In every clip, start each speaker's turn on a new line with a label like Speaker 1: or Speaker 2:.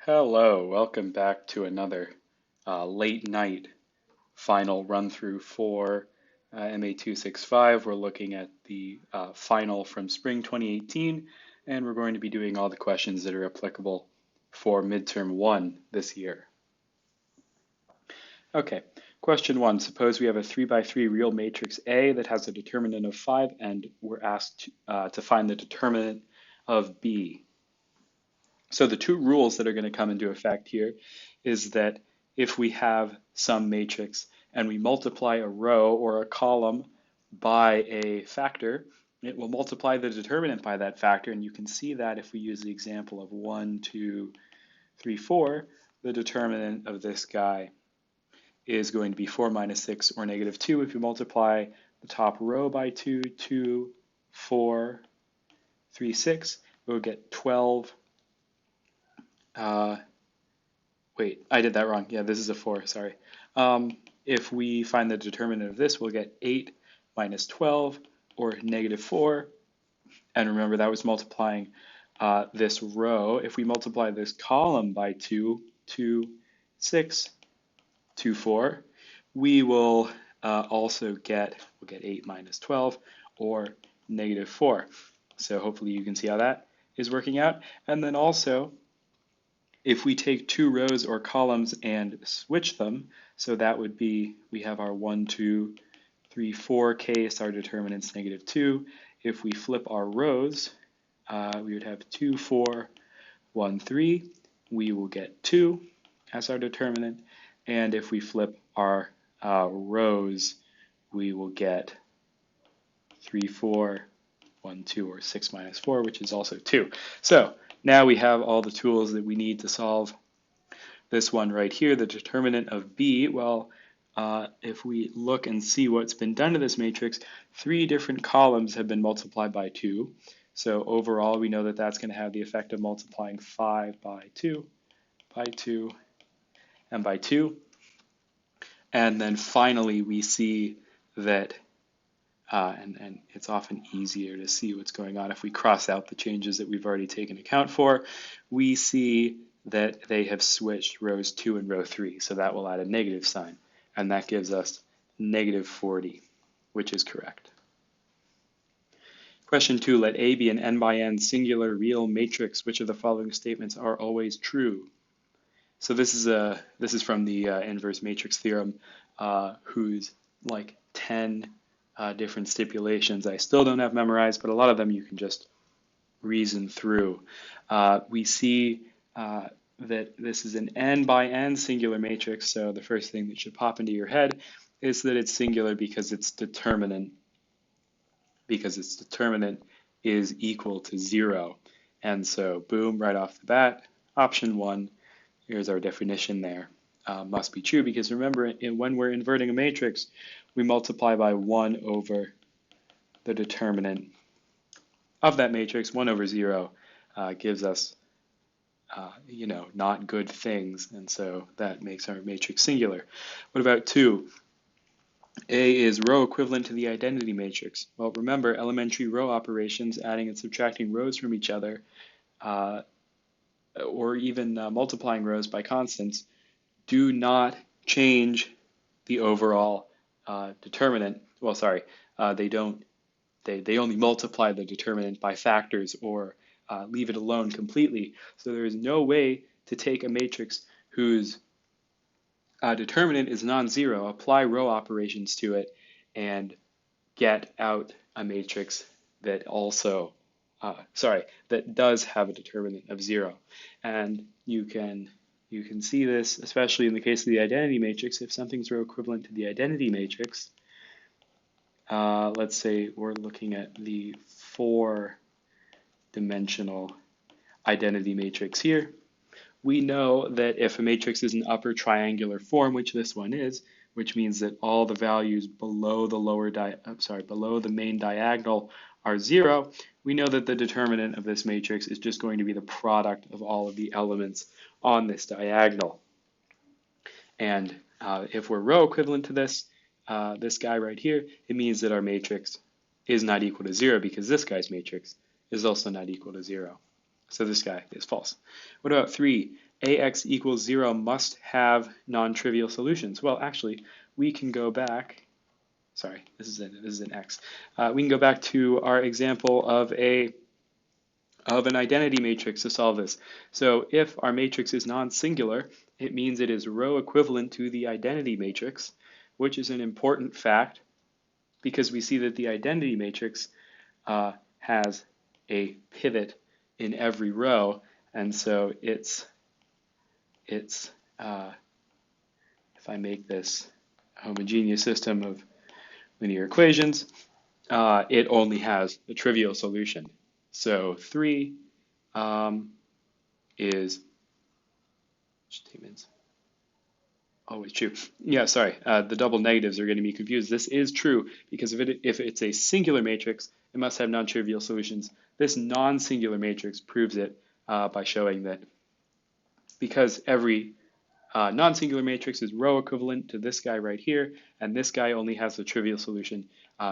Speaker 1: Hello, welcome back to another late night final run through for MA265. We're looking at the final from spring 2018, and we're going to be doing all the questions that are applicable for midterm 1 this year. Okay, question 1. Suppose we have a 3 by 3 real matrix A that has a determinant of 5, and we're asked to find the determinant of B. So the two rules that are going to come into effect here is that if we have some matrix and we multiply a row or a column by a factor, it will multiply the determinant by that factor. And you can see that if we use the example of 1, 2, 3, 4, the determinant of this guy is going to be 4 minus 6 or negative 2. If you multiply the top row by 2, 2, 4, 3, 6, we'll get 12. Wait, I did that wrong. Yeah, this is a 4, sorry. If we find the determinant of this, we'll get 8 minus 12, or negative 4. And remember, that was multiplying this row. If we multiply this column by 2, 2, 6, 2, 4, we will also get 8 minus 12, or negative 4. So hopefully you can see how that is working out. And then also, if we take two rows or columns and switch them, so that would be, we have our 1, 2, 3, 4 case, our determinant's negative 2. If we flip our rows, we would have 2, 4, 1, 3. We will get 2 as our determinant. And if we flip our rows, we will get 3, 4, 1, 2, or 6 minus 4, which is also 2. So now we have all the tools that we need to solve this one right here, the determinant of B. Well, if we look and see what's been done to this matrix, 3 different columns have been multiplied by 2. So overall, we know that that's going to have the effect of multiplying 5 by 2, by 2, and by 2. And then finally, we see that and it's often easier to see what's going on if we cross out the changes that we've already taken account for. We see that they have switched rows 2 and row 3, so that will add a negative sign, and that gives us negative 40, which is correct. Question 2, let A be an n by n singular real matrix. Which of the following statements are always true? So this is from the inverse matrix theorem, whose like 10 different stipulations I still don't have memorized, but a lot of them you can just reason through. We see that this is an n by n singular matrix, so the first thing that should pop into your head is that it's singular because its determinant is equal to 0. And so boom, right off the bat, option 1, here's our definition there. Must be true, because remember, when we're inverting a matrix, we multiply by 1 over the determinant of that matrix. 1 over 0 gives us, not good things, and so that makes our matrix singular. What about 2? A is row equivalent to the identity matrix. Well, remember, elementary row operations, adding and subtracting rows from each other, or even multiplying rows by constants, do not change the overall determinant. Well, sorry, they don't. They only multiply the determinant by factors or leave it alone completely. So there is no way to take a matrix whose determinant is non-zero, apply row operations to it, and get out a matrix that also, that does have a determinant of 0. And you can see this, especially in the case of the identity matrix. If something's row equivalent to the identity matrix, let's say we're looking at the 4-dimensional identity matrix here. We know that if a matrix is an upper triangular form, which this one is, which means that all the values below the below the main diagonal are 0, we know that the determinant of this matrix is just going to be the product of all of the elements on this diagonal. And if we're row equivalent to this guy right here, it means that our matrix is not equal to 0, because this guy's matrix is also not equal to 0. So this guy is false. What about 3? AX equals 0 must have non-trivial solutions. Well, actually, we can go back. Sorry, this is an X. We can go back to our example of an identity matrix to solve this. So if our matrix is non-singular, it means it is row equivalent to the identity matrix, which is an important fact because we see that the identity matrix has a pivot in every row, and so it's if I make this a homogeneous system of linear equations, it only has a trivial solution. So 3 is statements always true. Yeah, sorry, the double negatives are going to be confused. This is true because if it's a singular matrix, it must have non-trivial solutions. This non-singular matrix proves it by showing that because every non-singular matrix is row equivalent to this guy right here, and this guy only has the trivial solution,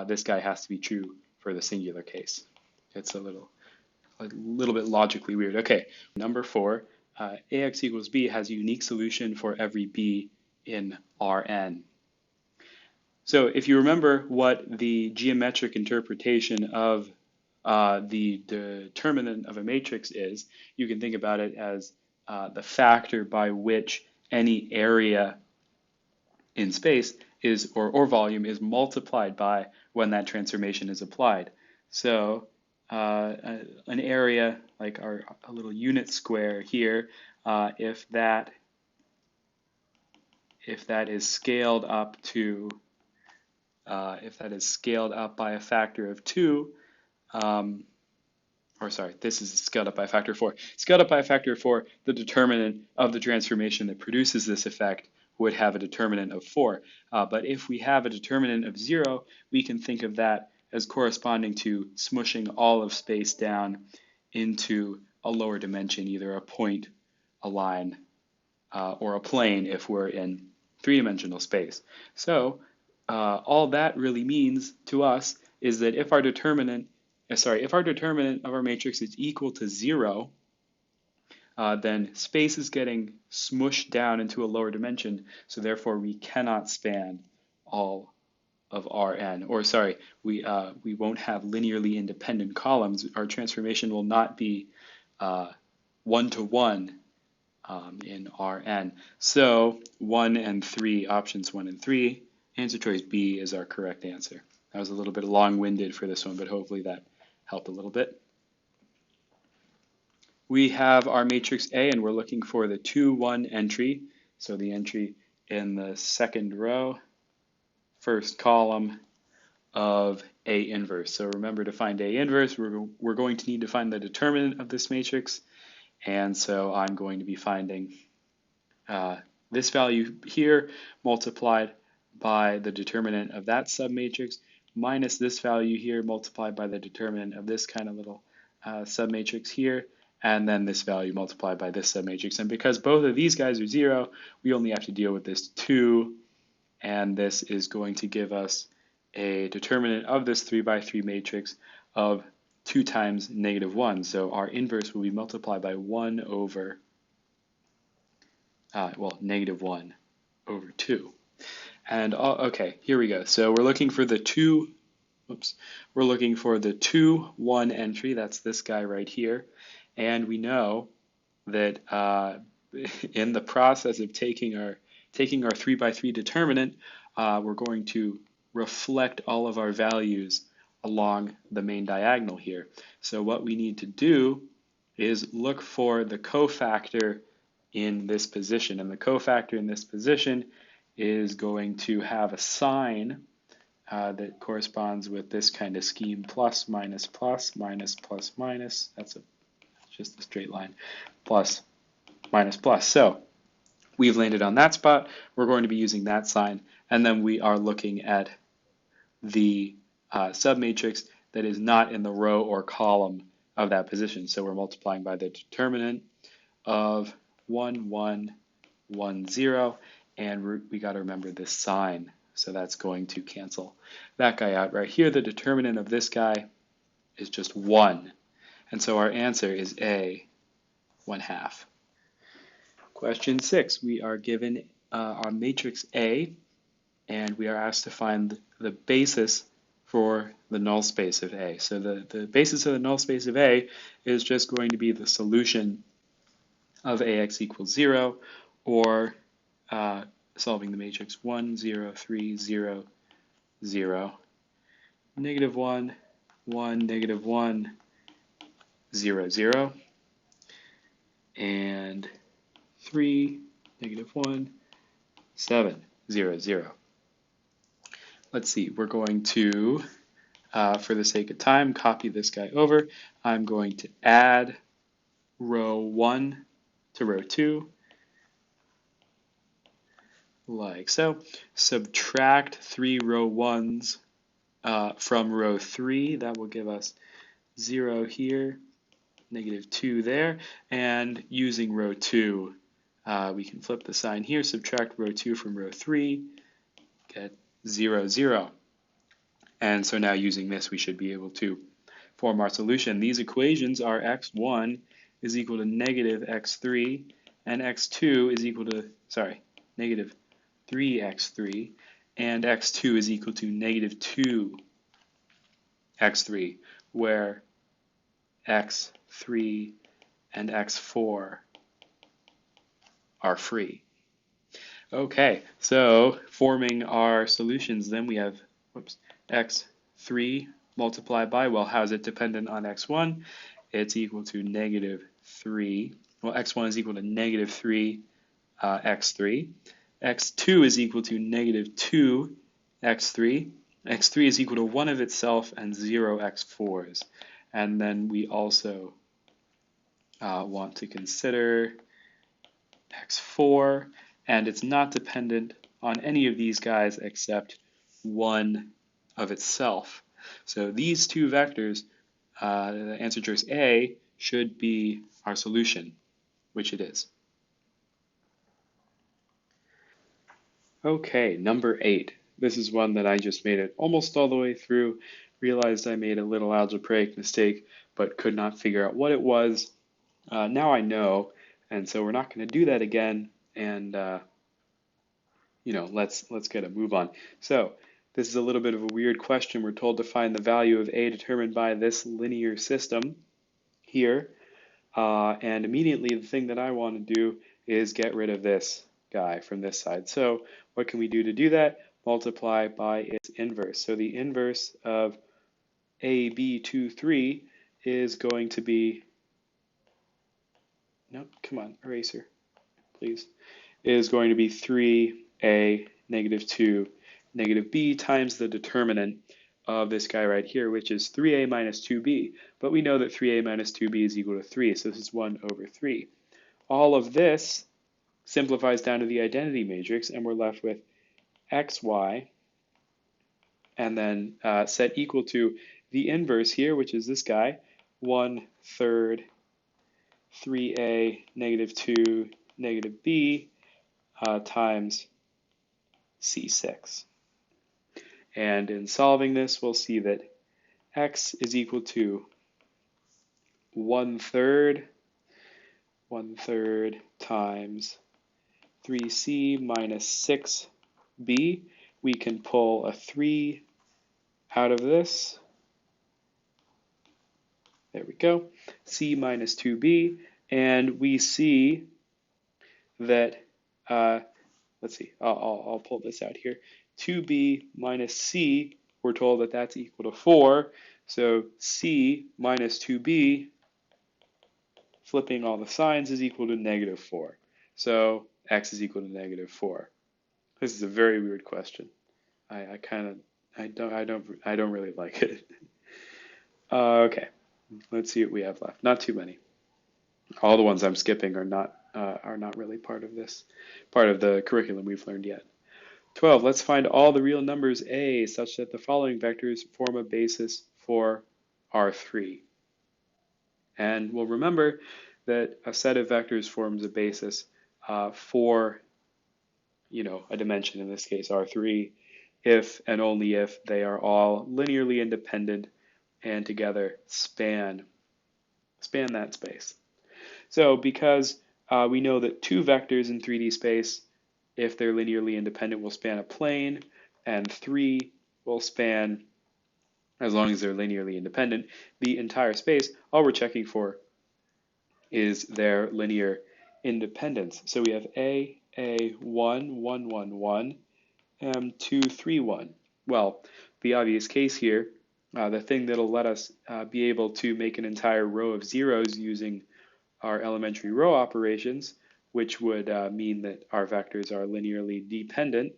Speaker 1: this guy has to be true for the singular case. It's a little bit logically weird. Okay, number 4, AX equals B has a unique solution for every B in Rn. So if you remember what the geometric interpretation of the determinant of a matrix is, you can think about it as the factor by which any area in space is, or volume is multiplied by when that transformation is applied. So an area like a little unit square here, if that is scaled up to by a factor of 2, or sorry, this is scaled up by a factor of 4. Scaled up by a factor of 4, the determinant of the transformation that produces this effect would have a determinant of 4. But if we have a determinant of 0, we can think of that as corresponding to smushing all of space down into a lower dimension, either a point, a line, or a plane if we're in 3-dimensional space. So all that really means to us is that if our determinant of our matrix is equal to 0, then space is getting smushed down into a lower dimension, so therefore we cannot span all of Rn. Or sorry, we won't have linearly independent columns. Our transformation will not be one-to-one in Rn. So 1 and 3, options 1 and 3, answer choice B is our correct answer. That was a little bit long-winded for this one, but hopefully that helped a little bit. We have our matrix A, and we're looking for the 2, 1 entry. So the entry in the second row, first column of A inverse. So remember, to find A inverse, we're going to need to find the determinant of this matrix. And so I'm going to be finding this value here multiplied by the determinant of that submatrix minus this value here multiplied by the determinant of this kind of little submatrix here, and then this value multiplied by this submatrix. And because both of these guys are 0, we only have to deal with this 2, and this is going to give us a determinant of this 3 by 3 matrix of 2 times -1. So our inverse will be multiplied by 1 over, -1 over 2. And okay, here we go. So we're looking for the 2, we're looking for the 2, 1 entry. That's this guy right here. And we know that in the process of taking our 3 by 3 determinant, we're going to reflect all of our values along the main diagonal here. So what we need to do is look for the cofactor in this position. And the cofactor in this position is going to have a sign that corresponds with this kind of scheme: plus, minus, plus, minus, plus, minus. That's just a straight line. Plus, minus, plus. So we've landed on that spot. We're going to be using that sign. And then we are looking at the submatrix that is not in the row or column of that position. So we're multiplying by the determinant of 1, 1, 1, 0. And we got to remember this sign. So that's going to cancel that guy out. Right here, the determinant of this guy is just 1. And so our answer is A, 1/2. Question 6, we are given our matrix A, and we are asked to find the basis for the null space of A. So the basis of the null space of A is just going to be the solution of AX equals 0, or solving the matrix 1, 0, 3, 0, 0, negative 1, 1, negative 1, 0, 0, and 3, negative 1, 7, 0, 0. Let's see, we're going to, for the sake of time, copy this guy over. I'm going to add row 1 to row 2, like so. Subtract 3 row 1s from row 3. That will give us 0 here, negative 2 there. And using row 2, we can flip the sign here, subtract row 2 from row 3, get 0, 0. And so now using this, we should be able to form our solution. These equations are x1 is equal to negative x3, and x2 is equal to, negative 3x3, and x2 is equal to negative 2x3, where x3 and x4 are free. Okay, so forming our solutions, then we have x3 multiplied by, well, how is it dependent on x1? It's equal to negative 3. Well, x1 is equal to negative 3 x3. x2 is equal to negative 2 x3. x3 is equal to 1 of itself and 0 x4s. And then we also want to consider x4, and it's not dependent on any of these guys except 1 of itself. So these two vectors, the answer choice A, should be our solution, which it is. Okay, number 8. This is one that I just made it almost all the way through, realized I made a little algebraic mistake, but could not figure out what it was. Now I know, and so we're not going to do that again, and let's get a move on. So this is a little bit of a weird question. We're told to find the value of A determined by this linear system here, and immediately the thing that I want to do is get rid of this guy from this side. So what can we do to do that? Multiply by its inverse. So the inverse of AB23 is going to be, nope, come on, eraser, please, is going to be 3A negative 2 negative b times the determinant of this guy right here, which is 3a minus 2b. But we know that 3a minus 2b is equal to 3, so this is 1 over 3. All of this simplifies down to the identity matrix, and we're left with xy, and then set equal to the inverse here, which is this guy, 1/3 3a negative 2 negative b times c6. And in solving this, we'll see that x is equal to 1/3 times 3c minus 6b. We can pull a 3 out of this. There we go. C minus 2b. And we see that, let's see, I'll pull this out here. 2b minus c, we're told that that's equal to 4. So c minus 2b, flipping all the signs, is equal to negative 4. So x is equal to negative 4. This is a very weird question. I don't really like it. Okay, let's see what we have left. Not too many. All the ones I'm skipping are not really part of the curriculum we've learned yet. 12, let's find all the real numbers A such that the following vectors form a basis for R3. And we'll remember that a set of vectors forms a basis for, a dimension, in this case R3, if and only if they are all linearly independent and together span that space. So because We know that two vectors in 3D space, if they're linearly independent, will span a plane, and three will span, as long as they're linearly independent, the entire space. All we're checking for is their linear independence. So we have A, 1, 1, 1, 1, and 2, 3, 1. Well, the obvious case here, the thing that'll let us be able to make an entire row of zeros using our elementary row operations, which would mean that our vectors are linearly dependent,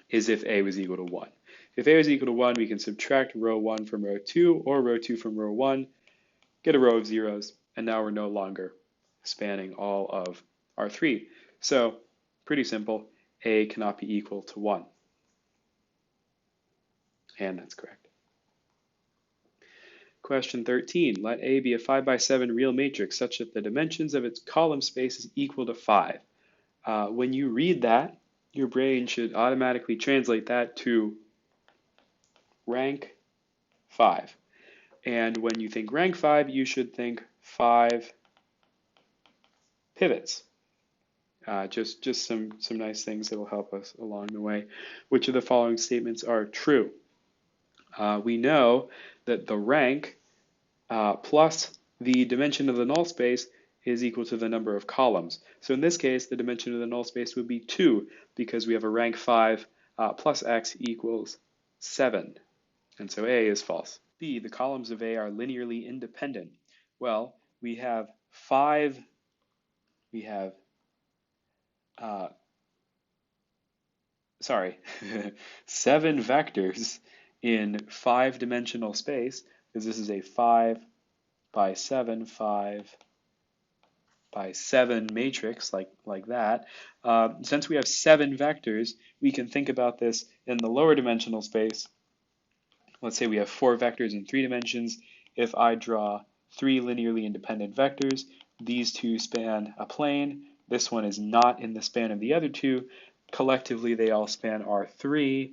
Speaker 1: is if A was equal to 1. If A was equal to 1, we can subtract row 1 from row 2 or row 2 from row 1, get a row of zeros, and now we're no longer spanning all of our 3. So pretty simple, A cannot be equal to 1. And that's correct. Question 13, let A be a 5 by 7 real matrix such that the dimensions of its column space is equal to 5. When you read that, your brain should automatically translate that to rank 5. And when you think rank 5, you should think 5 pivots. Just some nice things that will help us along the way. Which of the following statements are true? We know that the rank plus the dimension of the null space is equal to the number of columns. So in this case, the dimension of the null space would be 2 because we have a rank 5 plus x equals 7. And so A is false. B, the columns of A are linearly independent. Well, we have 7 vectors in 5-dimensional space, because this is a 5 by 7 matrix, like that. Since we have 7 vectors, we can think about this in the lower dimensional space. Let's say we have 4 vectors in 3 dimensions. If I draw 3 linearly independent vectors, these two span a plane. This one is not in the span of the other two. Collectively, they all span R3.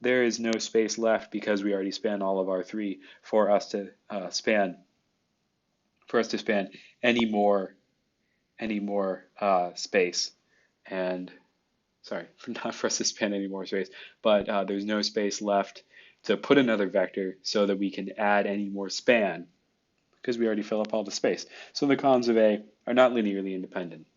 Speaker 1: There is no space left because we already span all of R3 for us to span any more space. And sorry, not for us to span any more space, but there's no space left to put another vector so that we can add any more span because we already fill up all the space. So the columns of A are not linearly independent.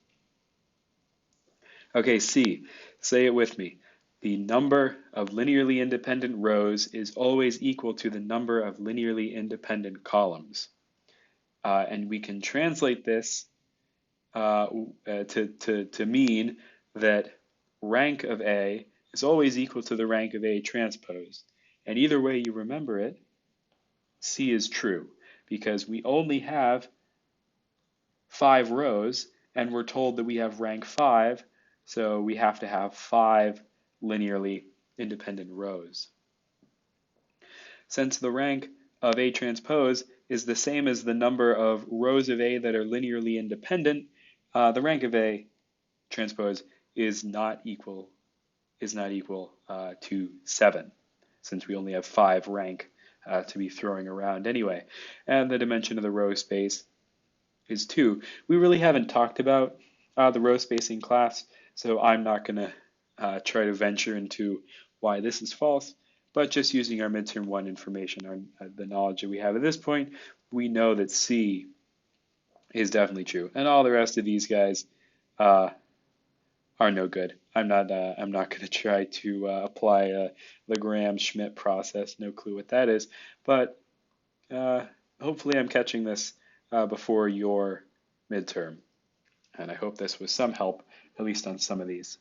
Speaker 1: Okay, C, say it with me. The number of linearly independent rows is always equal to the number of linearly independent columns. And we can translate this to mean that rank of A is always equal to the rank of A transpose. And either way you remember it, C is true, because we only have 5 rows, and we're told that we have rank 5, so we have to have 5 linearly independent rows. Since the rank of A transpose is the same as the number of rows of A that are linearly independent, the rank of A transpose is not equal to 7, since we only have 5 rank to be throwing around anyway. And the dimension of the row space is 2. We really haven't talked about the row spacing class, so I'm not going to try to venture into why this is false, but just using our midterm 1 information, the knowledge that we have at this point, we know that C is definitely true. And all the rest of these guys are no good. I'm not going to try to apply the Graham-Schmidt process. No clue what that is. But hopefully I'm catching this before your midterm. And I hope this was some help, at least on some of these.